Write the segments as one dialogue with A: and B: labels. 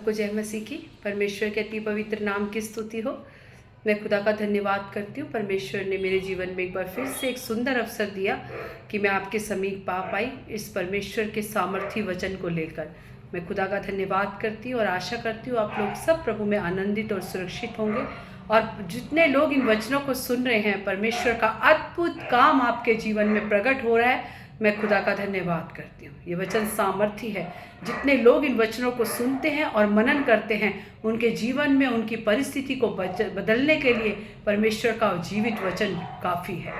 A: सबको जय मसीह की। परमेश्वर के अति पवित्र नाम की स्तुति हो। मैं खुदा का धन्यवाद करती हूँ। परमेश्वर ने मेरे जीवन में एक बार फिर से एक सुंदर अवसर दिया कि मैं आपके समीप पा पाई इस परमेश्वर के सामर्थी वचन को लेकर। मैं खुदा का धन्यवाद करती हूँ और आशा करती हूँ आप लोग सब प्रभु में आनंदित और सुरक्षित होंगे। और जितने लोग इन वचनों को सुन रहे हैं, परमेश्वर का अद्भुत काम आपके जीवन में प्रकट हो रहा है। मैं खुदा का धन्यवाद करती हूँ। ये वचन सामर्थी है। जितने लोग इन वचनों को सुनते हैं और मनन करते हैं, उनके जीवन में उनकी परिस्थिति को बदलने के लिए परमेश्वर का जीवित वचन काफ़ी है।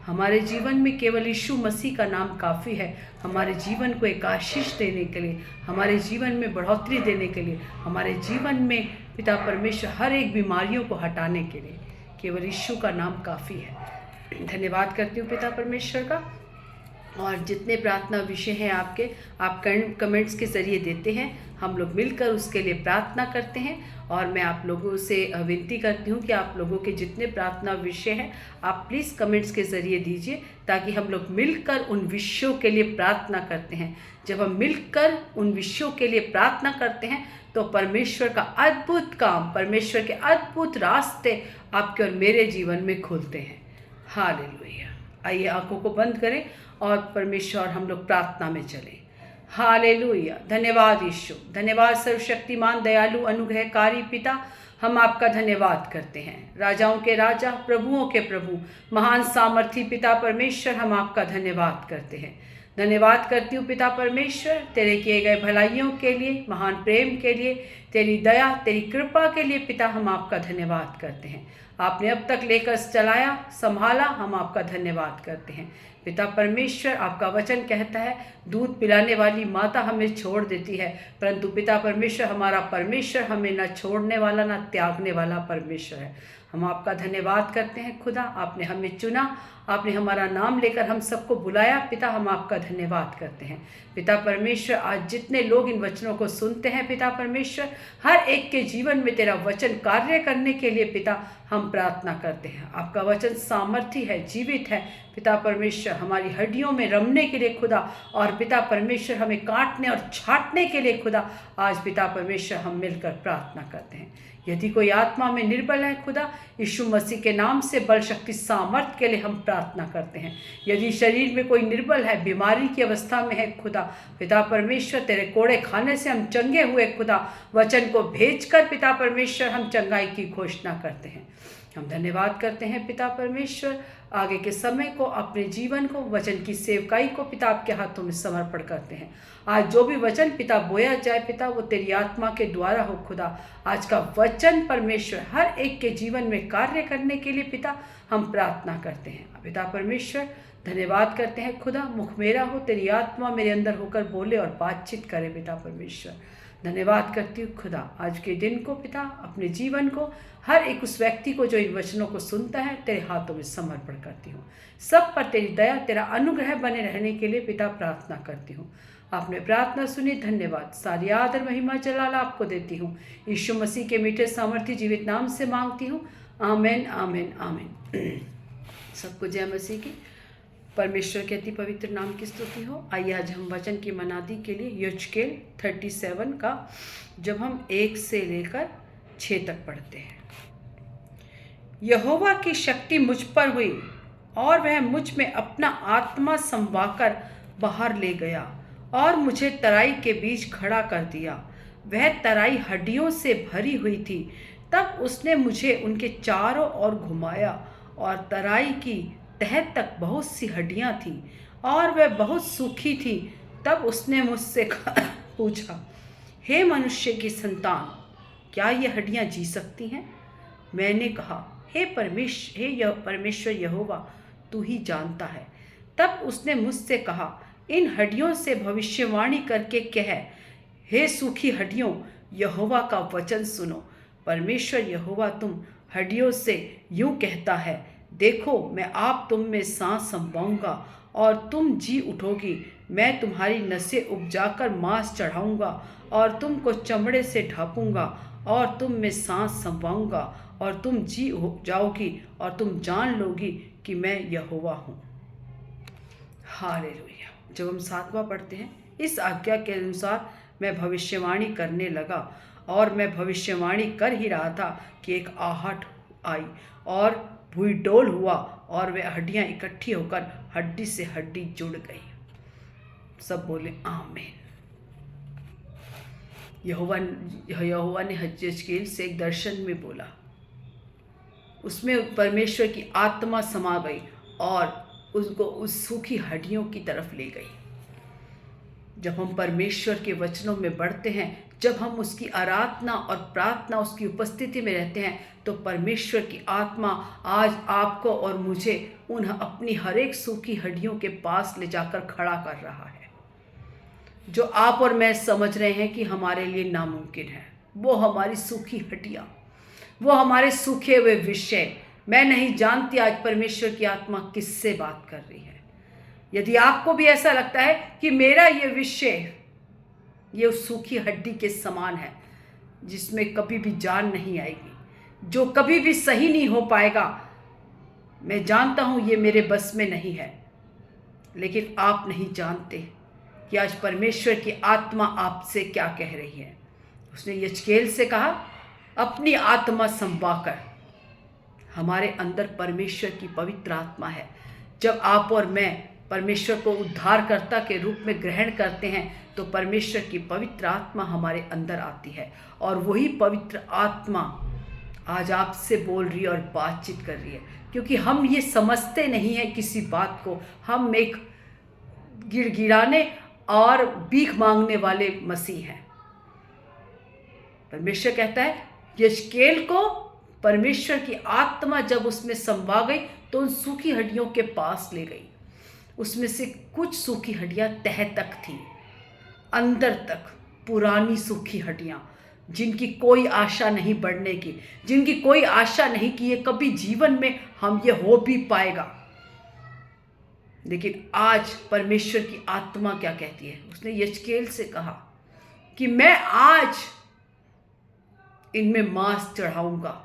A: हमारे जीवन में केवल यीशु मसीह का नाम काफ़ी है। हमारे जीवन को एक आशीष देने के लिए, हमारे जीवन में बढ़ोतरी देने के लिए, हमारे जीवन में पिता परमेश्वर हर एक बीमारियों को हटाने के लिए केवल यीशु का नाम काफ़ी है। धन्यवाद करती हूँ पिता परमेश्वर का। और जितने प्रार्थना विषय हैं आपके, आप कमेंट्स के ज़रिए देते हैं, हम लोग मिलकर उसके लिए प्रार्थना करते हैं। और मैं आप लोगों से विनती करती हूँ कि आप लोगों के जितने प्रार्थना विषय हैं आप प्लीज़ कमेंट्स के ज़रिए दीजिए, ताकि हम लोग मिलकर उन विषयों के लिए प्रार्थना करते हैं। जब हम मिलकर उन विषयों के लिए प्रार्थना करते हैं तो परमेश्वर का अद्भुत काम, परमेश्वर के अद्भुत रास्ते आपके और मेरे जीवन में खुलते हैं। हालेलुया। आइए आंखों को बंद करें और परमेश्वर हम लोग प्रार्थना में चलें। हालेलुया। धन्यवाद यीशु, धन्यवाद सर्वशक्तिमान दयालु अनुग्रहकारी पिता, हम आपका धन्यवाद करते हैं। राजाओं के राजा, प्रभुओं के प्रभु, महान सामर्थी पिता परमेश्वर, हम आपका धन्यवाद करते हैं। धन्यवाद करती हूँ पिता परमेश्वर तेरे किए गए भलाइयों के लिए, महान प्रेम के लिए, तेरी दया, तेरी कृपा के लिए पिता हम आपका धन्यवाद करते हैं। आपने अब तक लेकर चलाया, संभाला, हम आपका धन्यवाद करते हैं। पिता परमेश्वर, आपका वचन कहता है दूध पिलाने वाली माता हमें छोड़ देती है, परंतु पिता परमेश्वर, हमारा परमेश्वर हमें न छोड़ने वाला न त्यागने वाला परमेश्वर है। हम आपका धन्यवाद करते हैं खुदा। आपने हमें चुना, आपने हमारा नाम लेकर हम सबको बुलाया। पिता हम आपका धन्यवाद करते हैं। पिता परमेश्वर, आज जितने लोग इन वचनों को सुनते हैं पिता परमेश्वर, हर एक के जीवन में तेरा वचन कार्य करने के लिए पिता हम प्रार्थना करते हैं। आपका वचन सामर्थी है, जीवित है पिता परमेश्वर, हमारी हड्डियों में रमने के लिए खुदा, और पिता परमेश्वर हमें काटने और छाटने के लिए खुदा, आज पिता परमेश्वर हम मिलकर प्रार्थना करते हैं। यदि कोई आत्मा में निर्बल है खुदा, यीशु मसीह के नाम से बल, शक्ति, सामर्थ के लिए हम प्रार्थना करते हैं। यदि शरीर में कोई निर्बल है, बीमारी की अवस्था में है खुदा, पिता परमेश्वर तेरे कोड़े खाने से हम चंगे हुए खुदा, वचन को भेजकर पिता परमेश्वर हम चंगाई की घोषणा करते हैं। हम धन्यवाद करते हैं पिता परमेश्वर। आगे के समय को, अपने जीवन को, वचन की सेवकाई को पिता आपके हाथों में समर्पण करते हैं। आज जो भी वचन पिता बोया जाए पिता, वो तेरी आत्मा के द्वारा हो खुदा। आज का वचन परमेश्वर हर एक के जीवन में कार्य करने के लिए पिता हम प्रार्थना करते हैं। पिता परमेश्वर धन्यवाद करते हैं खुदा, मुख मेरा हो, तेरी आत्मा मेरे अंदर होकर बोले और बातचीत करे पिता परमेश्वर। धन्यवाद करती हूँ खुदा, आज के दिन को पिता, अपने जीवन को, हर एक उस व्यक्ति को जो इन वचनों को सुनता है तेरे हाथों में समर्पण करती हूँ। सब पर तेरी दया, तेरा अनुग्रह बने रहने के लिए पिता प्रार्थना करती हूँ। आपने प्रार्थना सुनी, धन्यवाद। सारी आदर महिमा जलाल आपको देती हूँ। यीशु मसीह के मीठे सामर्थी जीवित नाम से मांगती हूँ। आमीन, आमीन, आमीन। सबको जय मसीह की। परमेश्वर के अति पवित्र नाम की स्तुति हो। आइए आज हम वचन की मनादी के लिए यजकेल 37 का, जब हम 1 से लेकर 6 तक पढ़ते हैं। यहोवा की शक्ति मुझ पर हुई और वह मुझ में अपना आत्मा समवाकर बाहर ले गया और मुझे तराई के बीच खड़ा कर दिया। वह तराई हड्डियों से भरी हुई थी। तब उसने मुझे उनके चारों ओर घुमाया और तराई की तह तक बहुत सी हड्डियां थीं और वह बहुत सूखी थी। तब उसने मुझसे पूछा, हे मनुष्य की संतान, क्या ये हड्डियां जी सकती हैं? मैंने कहा, हे परमेश्वर यहोवा, तू ही जानता है। तब उसने मुझसे कहा, इन हड्डियों से भविष्यवाणी करके कह, हे सूखी हड्डियों, यहोवा का वचन सुनो। परमेश्वर यहोवा तुम हड्डियों से यूं कहता है, देखो मैं आप तुम में सांस समवाऊंगा और तुम जी उठोगी। मैं तुम्हारी नसें उपजाकर मांस चढ़ाऊंगा और तुमको चमड़े से ढांपूंगा और तुम में सांस समवाऊंगा और तुम जी हो जाओगी और तुम जान लोगी कि मैं यहोवा हूँ। हालेलुया। जब हम 7वां पढ़ते हैं, इस आज्ञा के अनुसार मैं भविष्यवाणी करने लगा और मैं भविष्यवाणी कर ही रहा था कि एक आहट आई और भूई डोल हुआ और वे हड्डियां इकट्ठी होकर हड्डी से हड्डी जुड़ गई। सब बोले आमीन। यहोवा ने यहेजकेल से एक दर्शन में बोला, उसमें परमेश्वर की आत्मा समा गई और उसको उस सूखी हड्डियों की तरफ ले गई। जब हम परमेश्वर के वचनों में बढ़ते हैं, जब हम उसकी आराधना और प्रार्थना उसकी उपस्थिति में रहते हैं, तो परमेश्वर की आत्मा आज आपको और मुझे उन अपनी हर एक सूखी हड्डियों के पास ले जाकर खड़ा कर रहा है। जो आप और मैं समझ रहे हैं कि हमारे लिए नामुमकिन है, वो हमारी सूखी हड्डियाँ, वो हमारे सूखे हुए विषय, मैं नहीं जानती आज परमेश्वर की आत्मा किससे बात कर रही है। यदि आपको भी ऐसा लगता है कि मेरा ये विषय ये उस सूखी हड्डी के समान है जिसमें कभी भी जान नहीं आएगी, जो कभी भी सही नहीं हो पाएगा, मैं जानता हूँ ये मेरे बस में नहीं है, लेकिन आप नहीं जानते कि आज परमेश्वर की आत्मा आपसे क्या कह रही है। उसने यहेजकेल से कहा, अपनी आत्मा संवाकर। हमारे अंदर परमेश्वर की पवित्र आत्मा है। जब आप और मैं परमेश्वर को उद्धारकर्ता के रूप में ग्रहण करते हैं तो परमेश्वर की पवित्र आत्मा हमारे अंदर आती है, और वही पवित्र आत्मा आज आपसे बोल रही है और बातचीत कर रही है। क्योंकि हम ये समझते नहीं हैं किसी बात को, हम एक गिड़गिड़ाने और भीख मांगने वाले मसीह हैं। परमेश्वर कहता है यहेजकेल को परमेश्वर की आत्मा जब उसमें समा गई तो उन सूखी हड्डियों के पास ले गई। उसमें से कुछ सूखी हड्डियां तह तक थी, अंदर तक पुरानी सूखी हड्डियां, जिनकी कोई आशा नहीं बढ़ने की, जिनकी कोई आशा नहीं कि ये कभी जीवन में हम ये हो भी पाएगा। लेकिन आज परमेश्वर की आत्मा क्या कहती है? उसने यहेजकेल से कहा कि मैं आज इनमें मांस चढ़ाऊंगा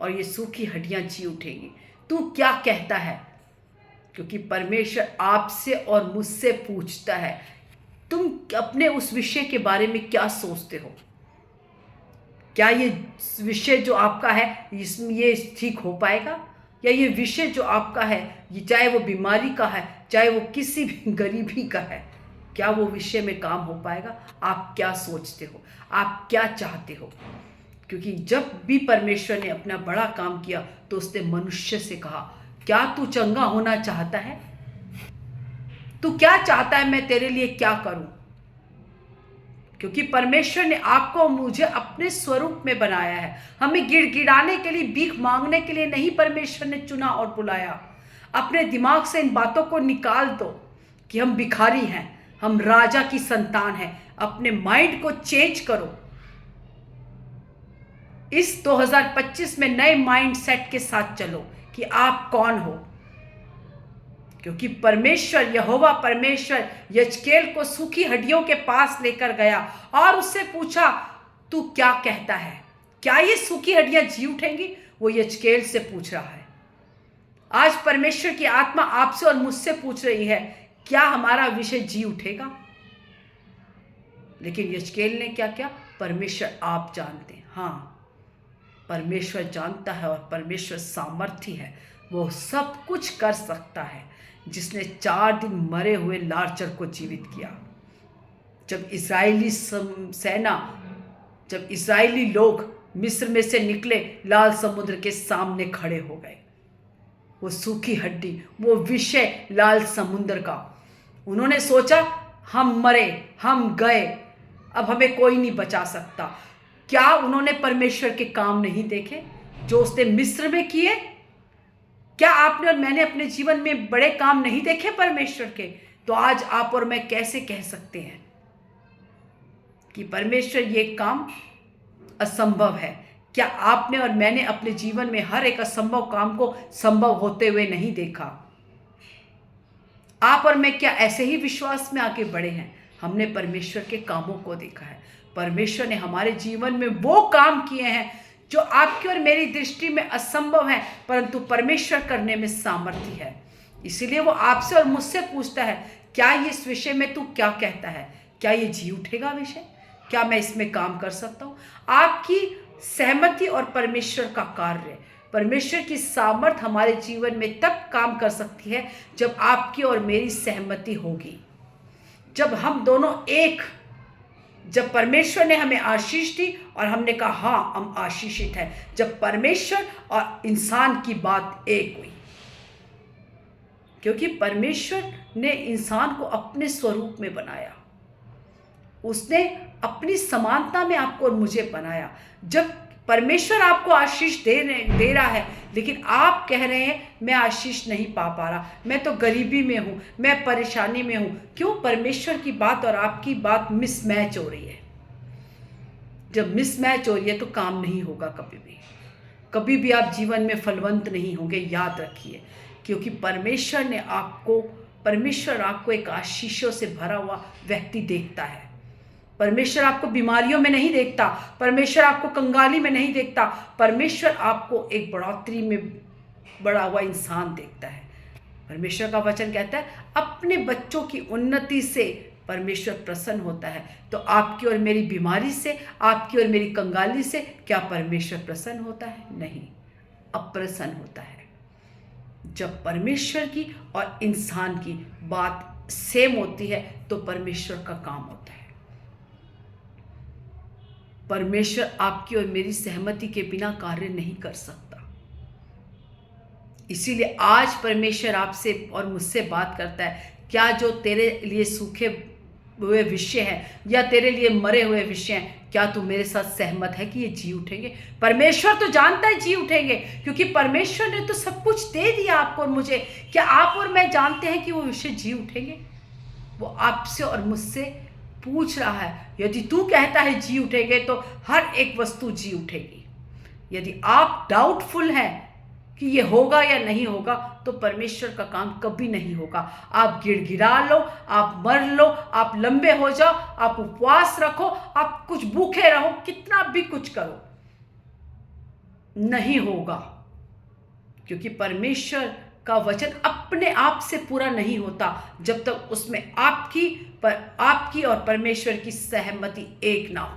A: और ये सूखी हड्डियां जी उठेंगी। तू क्या कहता है? क्योंकि परमेश्वर आपसे और मुझसे पूछता है, तुम अपने उस विषय के बारे में क्या सोचते हो? क्या ये विषय जो आपका है इसमें ये ठीक हो पाएगा? या ये विषय जो आपका है, ये चाहे वो बीमारी का है, चाहे वो किसी भी गरीबी का है, क्या वो विषय में काम हो पाएगा? आप क्या सोचते हो? आप क्या चाहते हो? क्योंकि जब भी परमेश्वर ने अपना बड़ा काम किया तो उसने मनुष्य से कहा, क्या तू चंगा होना चाहता है? तू क्या चाहता है मैं तेरे लिए क्या करूं? क्योंकि परमेश्वर ने आपको मुझे अपने स्वरूप में बनाया है। हमें गिड़गिड़ाने के लिए, भीख मांगने के लिए नहीं परमेश्वर ने चुना और बुलाया। अपने दिमाग से इन बातों को निकाल दो कि हम भिखारी हैं, हम राजा की संतान हैं। अपने माइंड को चेंज करो। इस 2025 में नए माइंड सेट के साथ चलो कि आप कौन हो। क्योंकि परमेश्वर, यहोवा परमेश्वर यहेजकेल को सूखी हड्डियों के पास लेकर गया और उससे पूछा, तू क्या कहता है? क्या ये सूखी हड्डियां जी उठेंगी? वो यहेजकेल से पूछ रहा है। आज परमेश्वर की आत्मा आपसे और मुझसे पूछ रही है, क्या हमारा विषय जी उठेगा? लेकिन यहेजकेल ने क्या किया? परमेश्वर आप जानते हैं। हाँ, परमेश्वर जानता है और परमेश्वर सामर्थी है। वो सब कुछ कर सकता है। जिसने 4 दिन मरे हुए लाजर को जीवित किया। जब इस्राएली सेना, जब इस्राएली लोग मिस्र में से निकले, लाल समुद्र के सामने खड़े हो गए। वो सूखी हड्डी, वो विषय लाल समुद्र का, उन्होंने सोचा हम मरे, हम गए, अब हमें कोई नहीं बचा सकता। क्या उन्होंने परमेश्वर के काम नहीं देखे जो उसने मिस्र में किए? क्या आपने और मैंने अपने जीवन में बड़े काम नहीं देखे परमेश्वर के? तो आज आप और मैं कैसे कह सकते हैं कि परमेश्वर ये काम असंभव है? क्या आपने और मैंने अपने जीवन में हर एक असंभव काम को संभव होते हुए नहीं देखा? आप और मैं क्या ऐसे ही विश्वास में आगे बढ़े हैं? हमने परमेश्वर के कामों को देखा है। परमेश्वर ने हमारे जीवन में वो काम किए हैं जो आपकी और मेरी दृष्टि में असंभव है, परंतु परमेश्वर करने में सामर्थ्य है। इसीलिए वो आपसे और मुझसे पूछता है, क्या ये इस विषय में तू क्या कहता है? क्या ये जी उठेगा विषय? क्या मैं इसमें काम कर सकता हूँ? आपकी सहमति और परमेश्वर का कार्य। परमेश्वर की सामर्थ हमारे जीवन में तब काम कर सकती है जब आपकी और मेरी सहमति होगी, जब हम दोनों एक, जब परमेश्वर ने हमें आशीष दी और हमने कहा हाँ हम आशीषित हैं, जब परमेश्वर और इंसान की बात एक हुई। क्योंकि परमेश्वर ने इंसान को अपने स्वरूप में बनाया, उसने अपनी समानता में आपको और मुझे बनाया। जब परमेश्वर आपको आशीष दे रहा है, लेकिन आप कह रहे हैं मैं आशीष नहीं पा रहा, मैं तो गरीबी में हूँ, मैं परेशानी में हूँ, क्यों? परमेश्वर की बात और आपकी बात मिसमैच हो रही है। जब मिसमैच हो रही है तो काम नहीं होगा कभी भी आप जीवन में फलवंत नहीं होंगे, याद रखिए। क्योंकि परमेश्वर आपको एक आशीषों से भरा हुआ व्यक्ति देखता है। परमेश्वर आपको बीमारियों में नहीं देखता, परमेश्वर आपको कंगाली में नहीं देखता, परमेश्वर आपको एक बढ़ोतरी में बड़ा हुआ इंसान देखता है। परमेश्वर का वचन कहता है अपने बच्चों की उन्नति से परमेश्वर प्रसन्न होता है। तो आपकी और मेरी बीमारी से, आपकी और मेरी कंगाली से क्या परमेश्वर प्रसन्न होता है? नहीं, अप्रसन्न होता है। जब परमेश्वर की और इंसान की बात सेम होती है तो परमेश्वर का काम होता है। परमेश्वर आपकी और मेरी सहमति के बिना कार्य नहीं कर सकता। इसीलिए आज परमेश्वर आपसे और मुझसे बात करता है, क्या जो तेरे लिए सूखे हुए विषय हैं या तेरे लिए मरे हुए विषय हैं, क्या तू मेरे साथ सहमत है कि ये जी उठेंगे? परमेश्वर तो जानता है जी उठेंगे, क्योंकि परमेश्वर ने तो सब कुछ दे दिया आपको और मुझे। क्या आप और मैं जानते हैं कि वो विषय जी उठेंगे? वो आपसे और मुझसे पूछ रहा है। यदि तू कहता है जी उठेंगे तो हर एक वस्तु जी उठेगी। यदि आप डाउटफुल हैं कि ये होगा या नहीं होगा तो परमेश्वर का काम कभी नहीं होगा। आप गिड़गिड़ा लो, आप मर लो, आप लंबे हो जाओ, आप उपवास रखो, आप कुछ भूखे रहो, कितना भी कुछ करो, नहीं होगा। क्योंकि परमेश्वर का वचन अपने आप से पूरा नहीं होता जब तक उसमें आपकी और परमेश्वर की सहमति एक ना हो।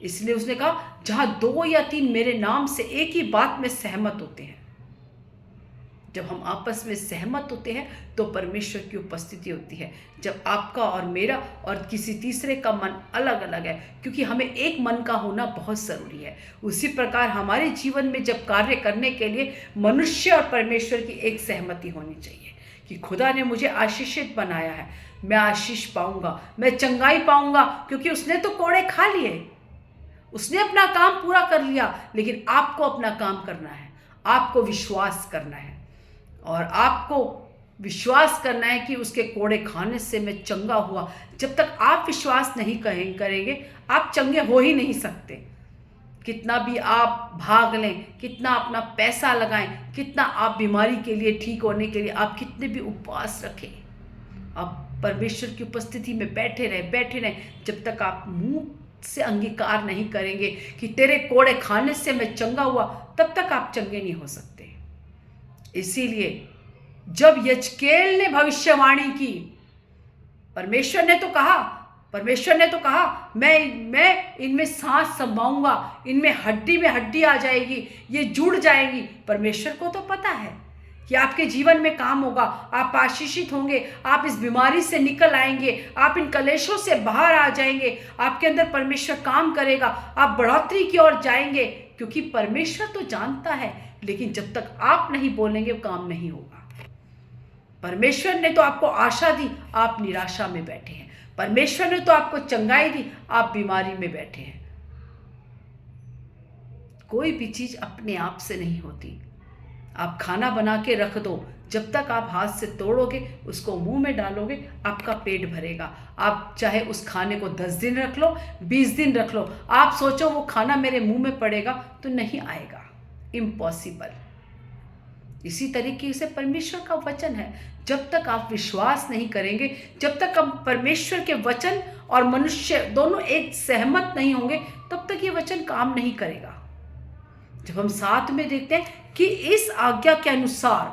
A: इसलिए उसने कहा जहां 2 या 3 मेरे नाम से एक ही बात में सहमत होते हैं। जब हम आपस में सहमत होते हैं तो परमेश्वर की उपस्थिति होती है। जब आपका और मेरा और किसी तीसरे का मन अलग अलग है, क्योंकि हमें एक मन का होना बहुत ज़रूरी है। उसी प्रकार हमारे जीवन में जब कार्य करने के लिए मनुष्य और परमेश्वर की एक सहमति होनी चाहिए कि खुदा ने मुझे आशीषित बनाया है, मैं आशीष पाऊंगा, मैं चंगाई पाऊंगा, क्योंकि उसने तो कोड़े खा लिए, उसने अपना काम पूरा कर लिया। लेकिन आपको अपना काम करना है, आपको विश्वास करना है, और आपको विश्वास करना है कि उसके कोड़े खाने से मैं चंगा हुआ। जब तक आप विश्वास नहीं करेंगे आप चंगे हो ही नहीं सकते। कितना भी आप भाग लें, कितना अपना पैसा लगाएं, कितना आप बीमारी के लिए, ठीक होने के लिए आप कितने भी उपवास रखें, आप परमेश्वर की उपस्थिति में बैठे रहे, जब तक आप मुंह से अंगीकार नहीं करेंगे कि तेरे कोड़े खाने से मैं चंगा हुआ, तब तक आप चंगे नहीं हो सकते। इसीलिए जब यजकेल ने भविष्यवाणी की, परमेश्वर ने तो कहा मैं इनमें सांस समाऊंगा, इनमें हड्डी में हड्डी आ जाएगी, ये जुड़ जाएंगी। परमेश्वर को तो पता है कि आपके जीवन में काम होगा, आप आशीषित होंगे, आप इस बीमारी से निकल आएंगे, आप इन कलेशों से बाहर आ जाएंगे, आपके अंदर परमेश्वर काम करेगा, आप बढ़ोतरी की ओर जाएंगे। क्योंकि परमेश्वर तो जानता है, लेकिन जब तक आप नहीं बोलेंगे वो काम नहीं होगा। परमेश्वर ने तो आपको आशा दी, आप निराशा में बैठे हैं। परमेश्वर ने तो आपको चंगाई दी, आप बीमारी में बैठे हैं। कोई भी चीज अपने आप से नहीं होती। आप खाना बना के रख दो, जब तक आप हाथ से तोड़ोगे, उसको मुंह में डालोगे, आपका पेट भरेगा। आप चाहे उस खाने को 10 दिन रख लो, 20 दिन रख लो, आप सोचो वो खाना मेरे मुंह में पड़ेगा तो नहीं आएगा, इम्पॉसिबल। इसी तरीके से परमेश्वर का वचन है, जब तक आप विश्वास नहीं करेंगे, जब तक हम परमेश्वर के वचन और मनुष्य दोनों एक सहमत नहीं होंगे, तब तक ये वचन काम नहीं करेगा। जब हम साथ में देखते हैं कि इस आज्ञा के अनुसार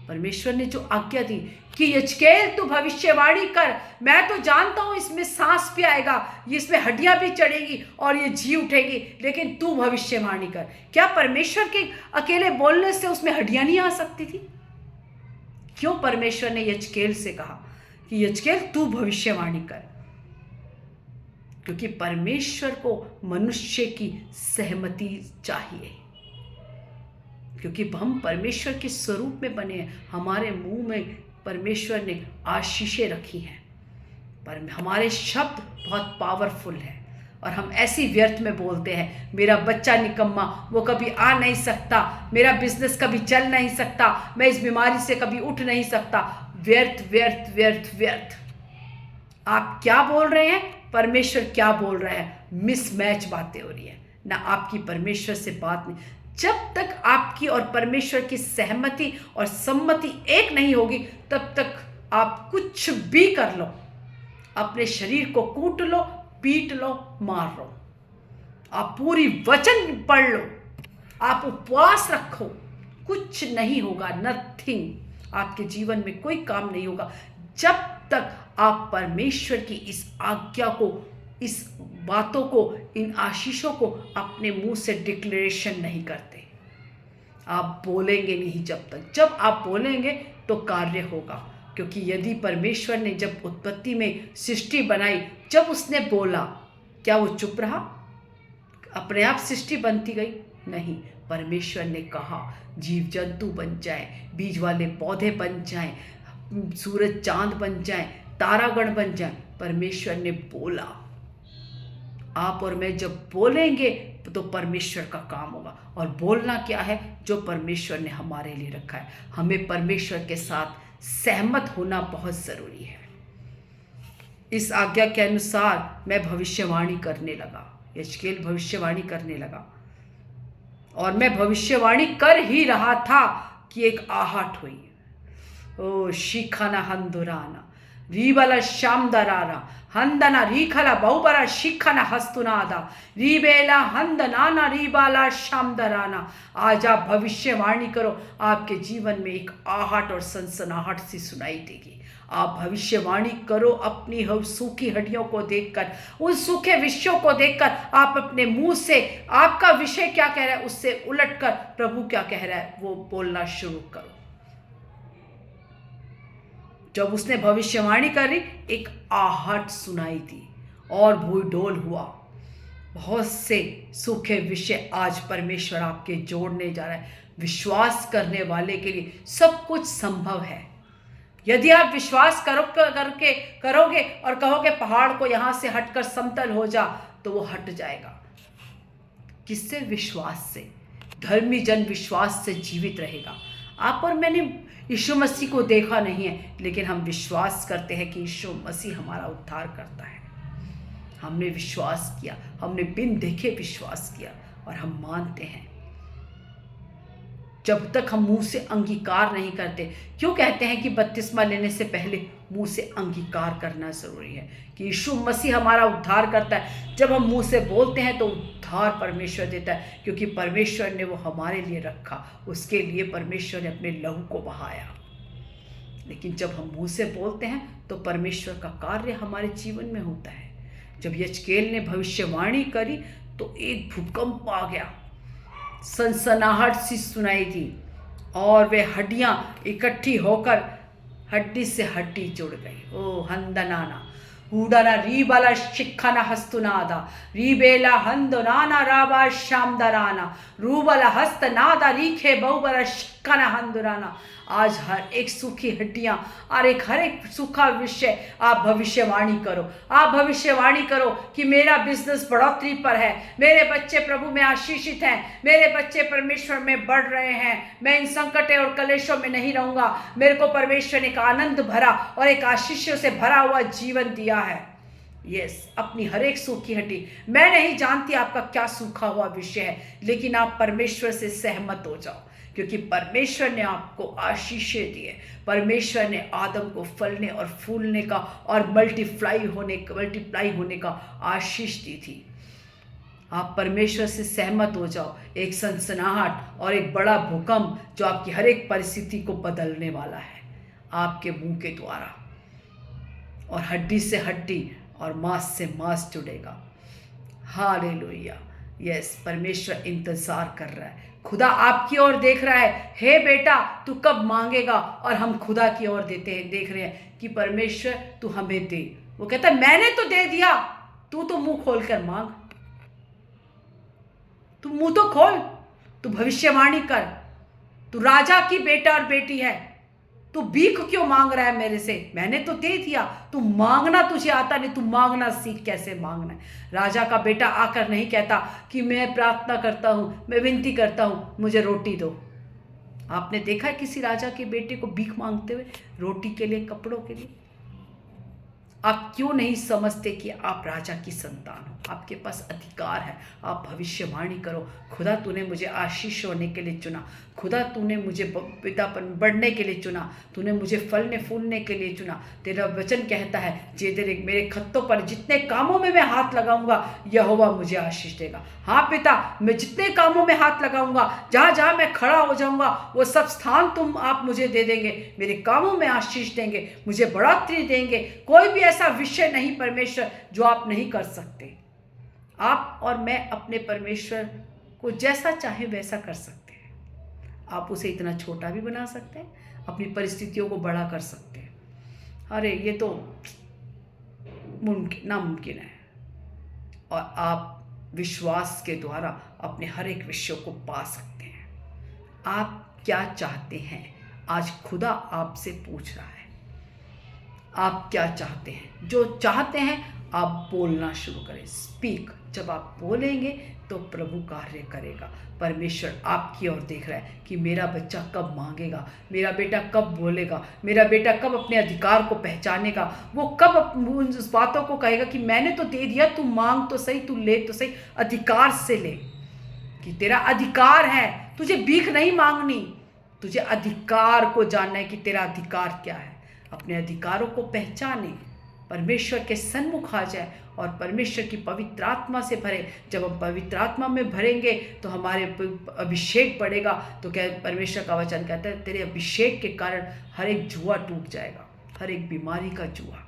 A: परमेश्वर ने जो आज्ञा दी कि यजकेल तू भविष्यवाणी कर, मैं तो जानता हूं इसमें सांस भी आएगा, इसमें हड्डियां भी चढ़ेगी और ये जी उठेगी, लेकिन तू भविष्यवाणी कर। क्या परमेश्वर के अकेले बोलने से उसमें हड्डियां नहीं आ सकती थी? क्यों परमेश्वर ने यजकेल से कहा कि यजकेल तू भविष्यवाणी कर? क्योंकि परमेश्वर को मनुष्य की सहमति चाहिए, क्योंकि हम परमेश्वर के स्वरूप में बने हैं। हमारे मुंह में परमेश्वर ने आशीषें रखी हैं, पर हमारे शब्द बहुत पावरफुल हैं और हम ऐसी व्यर्थ में बोलते हैं, मेरा बच्चा निकम्मा, वो कभी आ नहीं सकता, मेरा बिजनेस कभी चल नहीं सकता, मैं इस बीमारी से कभी उठ नहीं सकता। व्यर्थ व्यर्थ व्यर्थ व्यर्थ। आप क्या बोल रहे हैं, परमेश्वर क्या बोल रहा है, मिसमैच बातें हो रही है ना, आपकी परमेश्वर से बात नहीं। जब तक आपकी और परमेश्वर की सहमति और सम्मति एक नहीं होगी, तब तक आप कुछ भी कर लो, अपने शरीर को कूट लो, पीट लो, मार लो, आप पूरी वचन पढ़ लो, आप उपवास रखो, कुछ नहीं होगा, नथिंग। आपके जीवन में कोई काम नहीं होगा जब तक आप परमेश्वर की इस आज्ञा को, इस बातों को, इन आशीषों को अपने मुंह से डिक्लेरेशन नहीं करते। आप बोलेंगे नहीं जब तक, जब आप बोलेंगे तो कार्य होगा। क्योंकि यदि परमेश्वर ने जब उत्पत्ति में सृष्टि बनाई, जब उसने बोला, क्या वो चुप रहा? अपने आप सृष्टि बनती गई? नहीं, परमेश्वर ने कहा जीव जंतु बन जाए, बीज वाले पौधे बन जाएं, सूरज चांद बन जाएं, तारागण बन जाएं। परमेश्वर ने बोला। आप और मैं जब बोलेंगे तो परमेश्वर का काम होगा। और बोलना क्या है? जो परमेश्वर ने हमारे लिए रखा है। हमें परमेश्वर के साथ सहमत होना बहुत ज़रूरी है। इस आज्ञा के अनुसार मैं भविष्यवाणी करने लगा, यजकेल भविष्यवाणी करने लगा, और मैं भविष्यवाणी कर ही रहा था कि एक आहट हुई। ओ शिखाना हंदुराना रीबला शामदरारा हंदना रीखला बहुबरा शिखना हस्तुनादा रीबेला हंदनाना रीबाला शामदराना। आज आप भविष्यवाणी करो, आपके जीवन में एक आहट और सनसनाहट सी सुनाई देगी। आप भविष्यवाणी करो, अपनी सूखी हड्डियों को देखकर, उन सूखे विषयों को देखकर, आप अपने मुंह से आपका विषय क्या कह रहा है उससे उलटकर प्रभु क्या कह रहा है वो बोलना शुरू करो। जब उसने भविष्यवाणी करी, एक आहट सुनाई दी और भूडोल हुआ। बहुत से सूखे विषय आज परमेश्वर आपके जोड़ने जा रहा है। विश्वास करने वाले के लिए सब कुछ संभव है। यदि आप विश्वास करोगे और कहोगे पहाड़ को यहाँ से हटकर समतल हो जा, तो वो हट जाएगा। किससे? विश्वास से। धर्मी जन विश्वास से जीवित रहेगा। आप और मैंने यीशु मसीह को देखा नहीं है, लेकिन हम विश्वास करते हैं कि यीशु मसीह हमारा उद्धार करता है। हमने विश्वास किया, हमने बिन देखे विश्वास किया और हम मानते हैं। जब तक हम मुंह से अंगीकार नहीं करते, क्यों कहते हैं कि बपतिस्मा लेने से पहले मुंह से अंगीकार करना जरूरी है कि यीशु मसीह हमारा उद्धार करता है। जब हम मुंह से बोलते हैं तो उद्धार परमेश्वर देता है, क्योंकि परमेश्वर ने वो हमारे लिए रखा, उसके लिए परमेश्वर ने अपने लहू को बहाया। लेकिन जब हम मुंह से बोलते हैं तो परमेश्वर का कार्य हमारे जीवन में होता है। जब यजकेल ने भविष्यवाणी करी तो एक भूकंप आ गया, सनसनाहट सी सुनाई दी और वे हड्डियां इकट्ठी होकर हड्डी से हड्डी जुड़ गई। ओ हंदनाना ऊडाना रीबाला शिखाना हस्तुनादा रीबेला हंदनाना राबा शामदराना रूबला हस्तनादा रीखे बहुबला शिखाना हंदुराना। आज हर एक सूखी हड्डियां और हर एक सूखा विषय आप भविष्यवाणी करो। आप भविष्यवाणी करो कि मेरा बिजनेस बढ़ोतरी पर है, मेरे बच्चे प्रभु में आशीषित हैं, मेरे बच्चे परमेश्वर में बढ़ रहे हैं, मैं इन संकटों और कलेशों में नहीं रहूंगा। मेरे को परमेश्वर ने एक आनंद भरा और एक आशीषों से भरा हुआ जीवन दिया है। यस, अपनी हर एक सूखी हड्डी, मैं नहीं जानती आपका क्या सूखा हुआ विषय है, लेकिन आप परमेश्वर से सहमत हो जाओ, क्योंकि परमेश्वर ने आपको आशीषें दी है। परमेश्वर ने आदम को फलने और फूलने का और मल्टीप्लाई होने का आशीष दी थी। आप परमेश्वर से सहमत हो जाओ। एक सनसनाहट और एक बड़ा भूकंप जो आपकी हर एक परिस्थिति को बदलने वाला है। आपके मुंह के द्वारा, और हड्डी से हड्डी और मांस से मांस जुड़ेगा। हालेलुया। यस, परमेश्वर इंतजार कर रहा है, खुदा आपकी ओर देख रहा है। हे बेटा, तू कब मांगेगा? और हम खुदा की ओर देख रहे हैं कि परमेश्वर तू हमें दे। वो कहता है मैंने तो दे दिया, तू तो मुंह खोल कर मांग, तू मुंह तो खोल, तू भविष्यवाणी कर। तू राजा की बेटा और बेटी है, तू भीख क्यों मांग रहा है मेरे से? मैंने तो दे दिया। तू मांगना तुझे आता नहीं, तू मांगना सीख कैसे मांगना है। राजा का बेटा आकर नहीं कहता कि मैं प्रार्थना करता हूँ, मैं विनती करता हूँ, मुझे रोटी दो। आपने देखा है किसी राजा के बेटे को भीख मांगते हुए, रोटी के लिए, कपड़ों के लिए? आप क्यों नहीं समझते कि आप राजा की संतान हो? आपके पास अधिकार है, आप भविष्यवाणी करो। खुदा तूने मुझे आशीष होने के लिए चुना, खुदा तूने मुझे पितापन बढ़ने के लिए चुना, तूने मुझे फलने फूलने के लिए चुना। तेरा वचन कहता है जे तेरे मेरे खत्तों पर जितने कामों में मैं हाथ लगाऊंगा यहोवा मुझे आशीष देगा। हाँ पिता, मैं जितने कामों में हाथ लगाऊंगा, जहाँ जहाँ मैं खड़ा हो जाऊंगा, वो सब स्थान तुम आप मुझे दे देंगे, मेरे कामों में आशीष देंगे, मुझे बढ़ोतरी देंगे। कोई भी ऐसा विषय नहीं परमेश्वर जो आप नहीं कर सकते। आप और मैं अपने परमेश्वर को जैसा चाहे वैसा कर सकते हैं। आप उसे इतना छोटा भी बना सकते हैं, अपनी परिस्थितियों को बड़ा कर सकते हैं। अरे ये तो नामुमकिन है। और आप विश्वास के द्वारा अपने हर एक विषय को पा सकते हैं। आप क्या चाहते हैं? आज खुदा आपसे पूछ रहा है, आप क्या चाहते हैं? जो चाहते हैं आप बोलना शुरू करें, स्पीक। जब आप बोलेंगे तो प्रभु कार्य करेगा। परमेश्वर आपकी ओर देख रहा है कि मेरा बच्चा कब मांगेगा, मेरा बेटा कब बोलेगा, मेरा बेटा कब अपने अधिकार को पहचानेगा, वो कब उस बातों को कहेगा कि मैंने तो दे दिया, तू मांग तो सही, तू ले तो सही, अधिकार से ले। कि तेरा अधिकार है, तुझे भीख नहीं मांगनी, तुझे अधिकार को जानना है कि तेरा अधिकार क्या है। अपने अधिकारों को पहचाने, परमेश्वर के सन्मुख आ जाए और परमेश्वर की पवित्र आत्मा से भरे। जब हम पवित्र आत्मा में भरेंगे तो हमारे अभिषेक बढ़ेगा। तो क्या परमेश्वर का वचन कहता है तेरे अभिषेक के कारण हर एक जुआ टूट जाएगा, हर एक बीमारी का जुआ।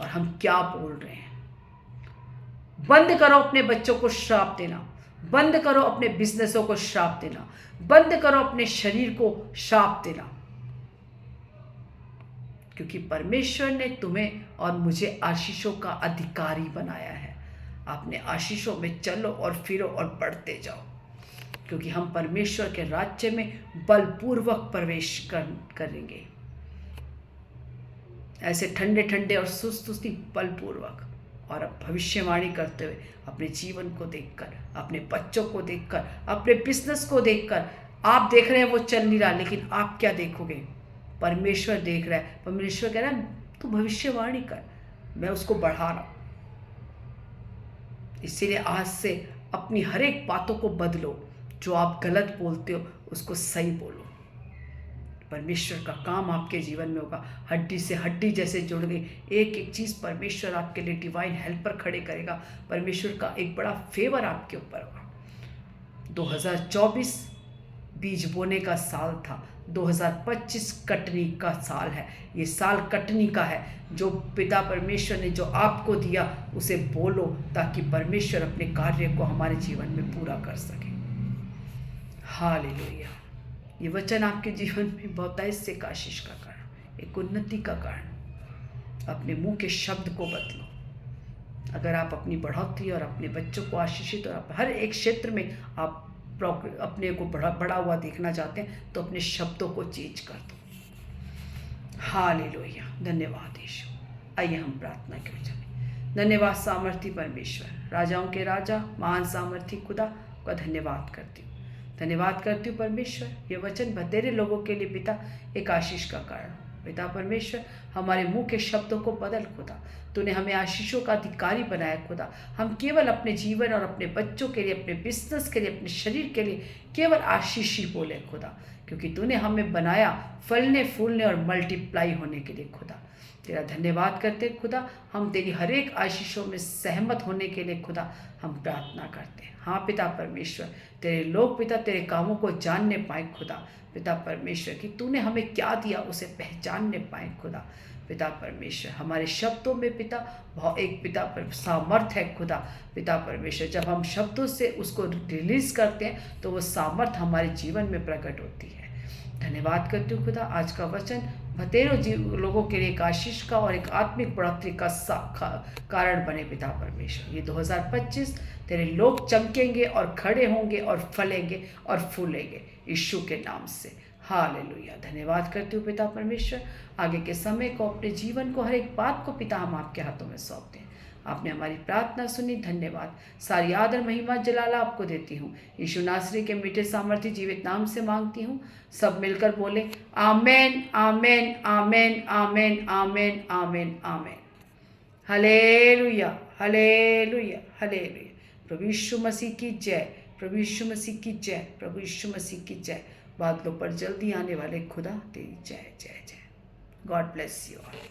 A: और हम क्या बोल रहे हैं? बंद करो अपने बच्चों को श्राप देना, बंद करो अपने बिजनेसों को श्राप देना, बंद करो अपने शरीर को श्राप देना। क्योंकि परमेश्वर ने तुम्हें और मुझे आशीषों का अधिकारी बनाया है। आपने आशीषों में चलो और फिरो और बढ़ते जाओ, क्योंकि हम परमेश्वर के राज्य में बलपूर्वक प्रवेश करेंगे। ऐसे ठंडे ठंडे और सुस्ती बलपूर्वक। और अब भविष्यवाणी करते हुए अपने जीवन को देखकर, अपने बच्चों को देखकर, अपने बिजनेस को देखकर, आप देख रहे हैं वो चल नहीं रहा, लेकिन आप क्या देखोगे? परमेश्वर देख रहा है। परमेश्वर कह रहा है तू भविष्यवाणी कर, मैं उसको बढ़ा रहा हूं। इसीलिए आज से अपनी हर एक बातों को बदलो। जो आप गलत बोलते हो उसको सही बोलो। परमेश्वर का काम आपके जीवन में होगा। हड्डी से हड्डी जैसे जुड़ गई, एक एक चीज़ परमेश्वर आपके लिए डिवाइन हेल्पर खड़े करेगा। परमेश्वर का एक बड़ा फेवर आपके ऊपर होगा। 2024 बीज बोने का साल था, 2025 कटनी का साल है। ये साल कटनी का है। जो पिता परमेश्वर ने जो आपको दिया उसे बोलो, ताकि परमेश्वर अपने कार्य को हमारे जीवन में पूरा कर सके। हालेलुया। ये वचन आपके जीवन में बहुतायत का आशीष का कारण, एक उन्नति का कारण। अपने मुंह के शब्द को बदलो। अगर आप अपनी बढ़ोतरी और अपने बच्चों को आशीषित और हर एक क्षेत्र में आप अपने को बड़ा हुआ देखना चाहते हैं तो अपने शब्दों को चेंज कर दो। हालेलुया। धन्यवाद यीशु। आइए हम प्रार्थना के चलें। धन्यवाद सामर्थी परमेश्वर, राजाओं के राजा, महान सामर्थी खुदा का धन्यवाद करती हूँ। धन्यवाद करती हूँ परमेश्वर, ये वचन बतेरे लोगों के लिए पिता एक आशीष का कारण। पिता परमेश्वर, हमारे मुंह के शब्दों को बदल खुदा। तूने हमें आशीषों का अधिकारी बनाया खुदा। हम केवल अपने जीवन और अपने बच्चों के लिए, अपने बिजनेस के लिए, अपने शरीर के लिए केवल आशीष ही बोले खुदा, क्योंकि तूने हमें बनाया फलने फूलने और मल्टीप्लाई होने के लिए खुदा। तेरा धन्यवाद करते हैं खुदा, हम तेरी हर एक आशीषों में सहमत होने के लिए खुदा हम प्रार्थना करते हैं। हाँ पिता परमेश्वर, तेरे लोग पिता तेरे कामों को जानने पाए खुदा। पिता परमेश्वर कि तूने हमें क्या दिया उसे पहचानने पाए खुदा। पिता परमेश्वर हमारे शब्दों में पिता एक पिता पर सामर्थ है खुदा। पिता परमेश्वर जब हम शब्दों से उसको रिलीज करते हैं तो वो सामर्थ हमारे जीवन में प्रकट होती है। धन्यवाद करती हूँ खुदा, आज का वचन भतेरों लोगों के लिए एक आशीष का और एक आत्मिक बढ़ोतरी का कारण बने पिता परमेश्वर। ये 2025 तेरे लोग चमकेंगे और खड़े होंगे और फलेंगे और फूलेंगे यीशु के नाम से। हालेलुया। धन्यवाद करती हूँ पिता परमेश्वर, आगे के समय को अपने जीवन को हर एक बात को पिता हम आपके हाथों में सौंपते हैं। आपने हमारी प्रार्थना सुनी, धन्यवाद। सारी आदर महिमा जलाला आपको देती हूँ, यीशु नासरी के मीठे सामर्थ्य जीवित नाम से मांगती हूँ। सब मिलकर बोले amen amen amen amen amen amen amen. Hallelujah hallelujah hallelujah. प्रभु यीशु मसीह की जय, प्रभु यीशु मसीह की जय, प्रभु यीशु मसीह की जय। बादलों पर जल्दी आने वाले खुदा तेरी जय जय जय। God bless you all.